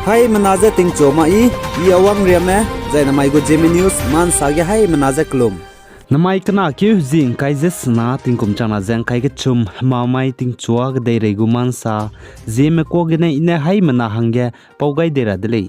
Hai menaza ting choma I awang riame zai namai go Zeme news man sage hai menaza klum. Namai kana kyu zing kai jesna tingkum chana zang kai ke chum mamai ting chua ga dei regu mansa Zeme ko ge nei ne hai mana hangge paugai dera delei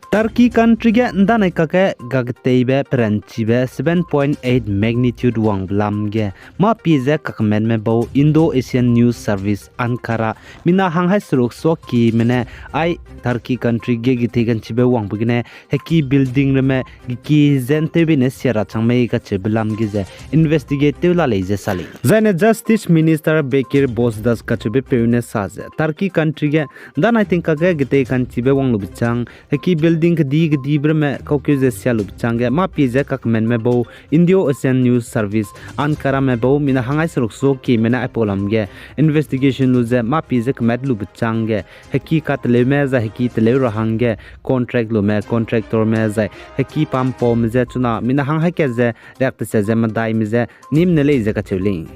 Turkey country ge ndanai kake gagteibe pranchibe 7.8 magnitude wang blam ge ma pize kakmen me bo Indo Asian News Service Ankara mina hanghai suruk soki mene ai Turkey country ge gitegan chibe wang bugne heki building reme gi zente bine siara changmei ka cheblam ge je investigative la leje sali zane justice minister Bekir Bozdas ka chebe peune saze Turkey country ge ndanai think kake gitegan chibe wang lubichang heki building di breme kauke sialu change ma pize kakmen me bo Indo Asian News Service Ankara me bo mina hangai suruk so ki mena apolam ge investigation luze ma pize kmet lu change heki katle me za heki tele rahange contract lo me contractor me za heki pam pom ze chuna mina hangai ke ze react se ze ma dai me ze nim ne le ze ka chuli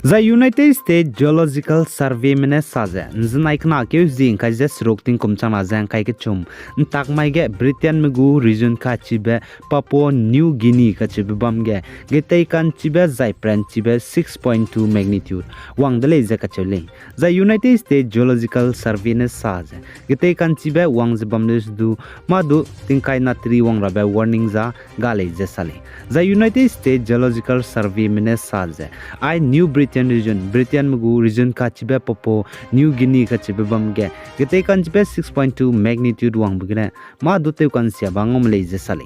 The United States Geological Survey mene saze nznai kna ke zing ka je srokting kumchana zang kai ke chum ntak mai ge Britain megu region ka chibe Papua New Guinea ka chibe bam ge getei kan chibe Zaipran chibe 6.2 magnitude wang dele je ka chole The United States Geological Survey ne saze getei kan chibe wang je bam du madu tingkai na 3 wang rabe warning za gale je sale The United States Geological Survey mene saze I New Britain mugu region ka chibe Papua New Guinea ka chibe bam ge gete kan chibe 6.2 magnitude wang bugine ma dute kan sia bangom leje sali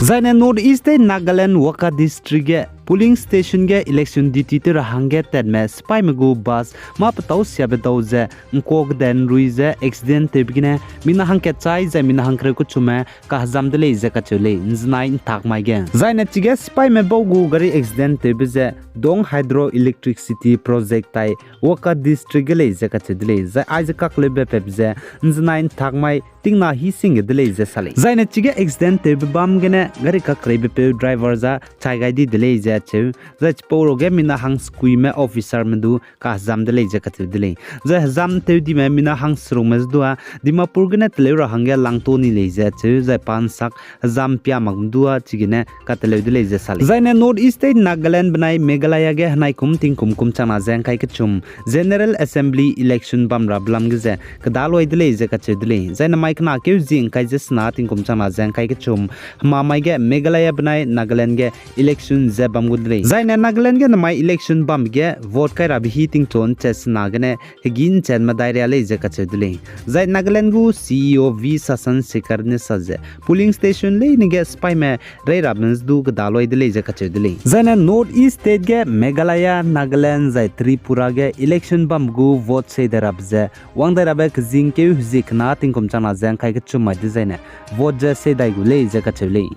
Zaina North East Nagaland Waka district ge polling station ge election duty te rahange tedme spy mugu bus ma patau sia betau ze nkok den ruize accident te bigine mina hangke chai ze mina hangkre ku chume ka hazam de le ze ka chule nznai thak mai ge Zaina chige spy me bogu gari accident te bize dong hydroelectricity project tai Waka district ge le ze ka chedle ze aize ka klebe pebze nznai thak mai tingna hi sing de le ze sale Zaina chige accident te bam gene gari ka krebe pe driver za chai gai di de le ze chu za chporo ge mina hang skui me officer mendu ka zam de le je ka dile za zam te di me mina hang sru mes dua dimapur gene tele ra hangya langto ni le je chu za pan sak zam pya mag dua chigine ka tele de le je sali za ne North East Nagaland banai Meghalaya ge hanai kum ting kum chana jang kai ke chum General Assembly election bam ra blam ge je ka daloi de le je ka dile za na mai na ke jing kai je sna ting kum chana jang kai ke chum ma mai ge Meghalaya banai Nagaland ge election je bam gudle zaina Nagaland ge namai election bam ge vote kai rabi heating ton ches nagane hegin chen ma daire le je ka chedle zai Nagaland gu CEO V Sasan Sekar ne saje polling station le ne ge spy me rai rabens du ga daloi de le je ka chedle zaina North East state ge Meghalaya Nagaland zai Tripura ge election bam gu vote se darab je wang darabe ke jing ke zik na ting kom chana jang kai ke chuma de zaina vote je se dai gu le je ka chedle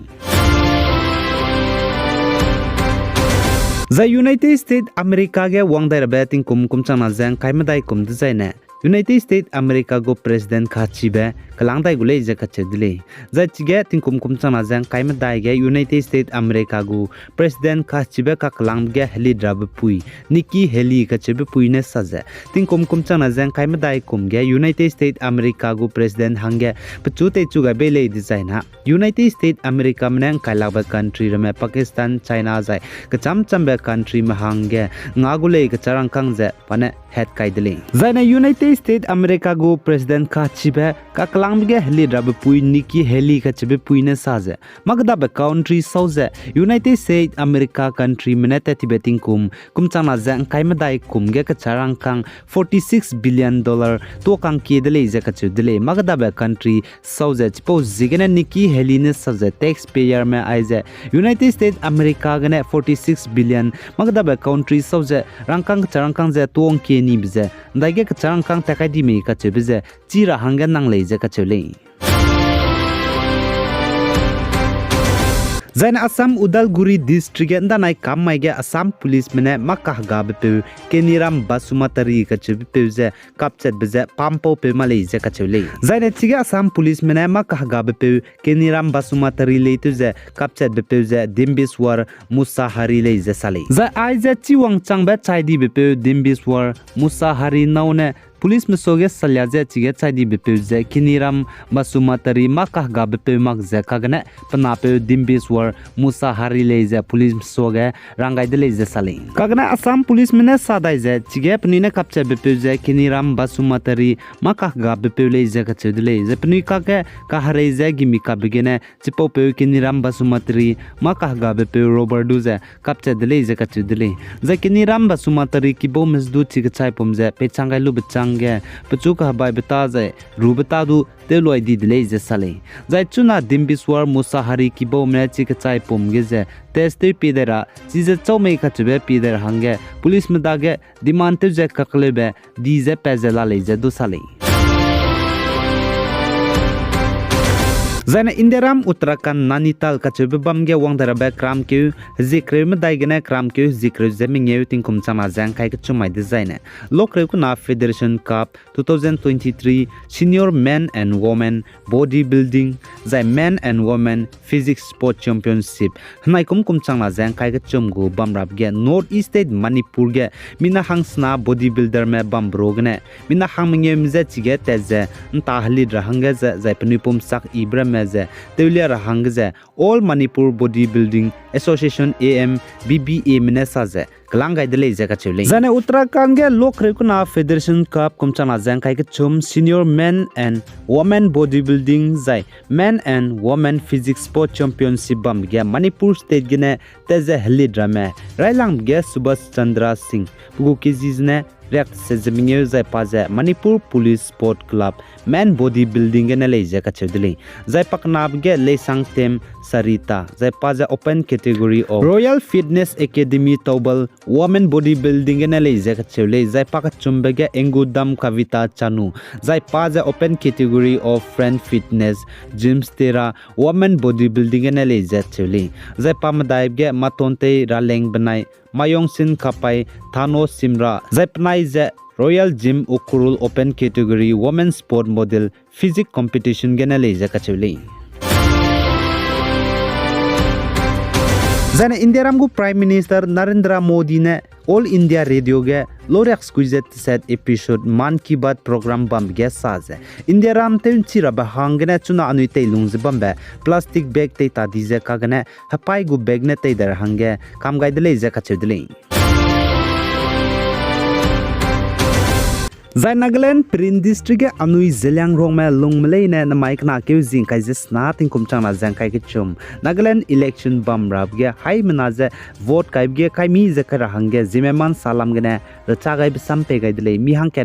The United States America ge wang dai rabating kum chana jang kai madai kum design United States America go president kha chibe kalang dai gule je ka chedile za chige ting kum chana jang kai madai ge United States America go president kha chibe ka kalang ge heli drab pui Nikki Haley ka chibe pui ne saje ting kum chana jang kai madai kum ge United States America go president hangge pachu te chu ga bele design ha United States America mnang kai laba country rame Pakistan China zai ka cham be country ma hangge ngagule ka charang kang je pane head kai dile zaina United States America go president ka chibe ka kalang ge heli drab pui Nikki Haley ka chibe pui ne saje magda be country sauze United States America country minete tibeting kum chana jang kai madai kum ge ka charang kang $46 billion to kang ke dile je ka chudile magda be country sauze chipo zigene Nikki Haley ne saje taxpayer me aize United States America gane 46 billion magda be country sauze rangkang charang kang je tong ke ni bize daige ka charang kang takai di me ka chebize chira hangan nang leje ka chele Zain Assam Udalguri district ndanai kamai ge Assam police mene makah ga bepe Keniram Basumatari kachibi peuze kapchet beze pampo pe Malaysia kachule Zain chige Assam police mene makah ga bepe Keniram Basumatari leituze kapchet bepeuze Dimbiswar Musahari leize sale za aize chiwang changbe chaidi bepe Dimbiswar Musahari naune Police mesoge salyaje chige chaidi bepeuze Keniram Basumatari makah ga bepe makze kagane panape Dimbiswar Musahari leize police mesoge rangai de leize sale kagana Assam police mene sadai je chige pnine kapche bepeuze Keniram Basumatari makah ga bepe leize kache de leize pni kage kahareize gimika begene chipo pe Keniram Basumatari makah ga bepe roberduze kapche de leize kache de le za Keniram Basumatari kibo mesdu chige chai pomze pechangai lu bechang ge pachuka bai beta je rubata du teloi di delay je sale zai chuna Dimbiswar Musahari kibo me chik chai pom ge je test pi dera chize chome ka chbe pi der hange police meda ge demand te je kaklebe di je pezela le je du sale Zaina Indiaram Uttarakhand Nainital kachibe bamge wangdara be kram ke zikre me daigene kram ke zikre zemingeu tingkum chama jangkai ke chumai de zaina lokre ku na Federation Cup 2023 Senior Men and Women Bodybuilding zai Men and Women Physics Sport Championship hnai kum changna jangkai ke chumgu bamrap ge North East State Manipur ge mina hangsna bodybuilder me bambrogene mina hangmenge mje chige teze ntahli rahange zai panipum sak ibra meze teulia rahangze All Manipur Bodybuilding Association AM BBA minesa ze klangai de leize ka chule zane Uttarakhand ge lokre kuna Federation Cup kumchana jangkai ke chum Senior Men and Women Bodybuilding zai Men and Women Physics Sport Championship bam ge Manipur State gene teze heli drama railang ge Subhash Chandra Singh bugu kizizne react sezminge zai paze Manipur Police Sport Club Men Bodybuilding gene leize ka chudle zai paknab ge leisang tem Sarita zai paze open category of Royal Fitness Academy Tobal Women Bodybuilding gene leize ka chule zai pak chumbe ge Engudam Kavita Chanu zai paze open category of Friend Fitness Gyms Tera Women Bodybuilding gene leize chule zai pamadaib ge matonte raleng banai Mayong Sin Kapai Thano Simra zai pnai ze Royal Gym Ukurul Open Category Women Sport Model Physics Competition gene leize ka chule Zane Indiaramgu Prime Minister Narendra Modi ne All India Radio ge Lorex Squeezet set episode Man Ki Baat program bam ge saze Indiaram te chira ba hangene chuna anui te lungze bambe plastic bag te ta dize kagane hapai gu bag ne te dar hange kam gai dele ze ka chedle Zai Nagaland Prin district ge anui zelang rong ma lung malai ne na mic na ke jing kai jes na ting kum chang na jang kai ke chum Nagaland election bam rap ge hai mana je vote kai ge kai mi je kar hange Zeme man salam ge ne racha gai bisam pe gai dele mi hang ke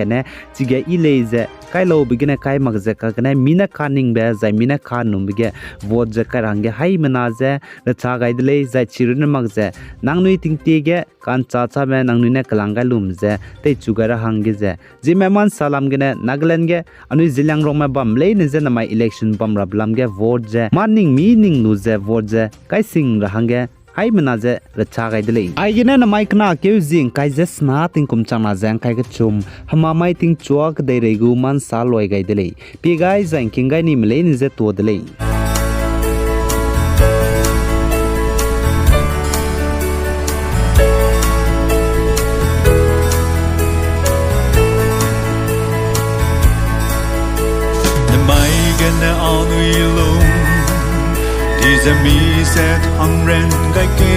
ne chige I le je kai lo bigine kai mag je ka ne mina kaning be zai mina khan num ge vote je kar hange hai mana je racha gai dele zai chirun mag je nang nui ting te ge kan cha cha me nang nui ne kalangai lum je te chugara hange Zeme man salam gene Nagaland ge anu zilang rong ma bam le ne je na mai election bam rablam ge vote je morning meaning nu je vote je kai sing rahange hai mana je racha gai dele ai gene na mai kna ke jing kai je sna ting kum chama jang kai ge chum hama mai ting chuak dei regu man sa loi gai dele pi gai jang king gai ni mle ni je to dele Zeme set hungren gai ke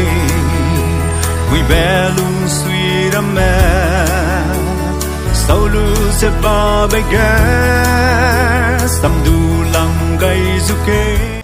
we belu sweet a man saulu se ba be gas tam du lang gai zuke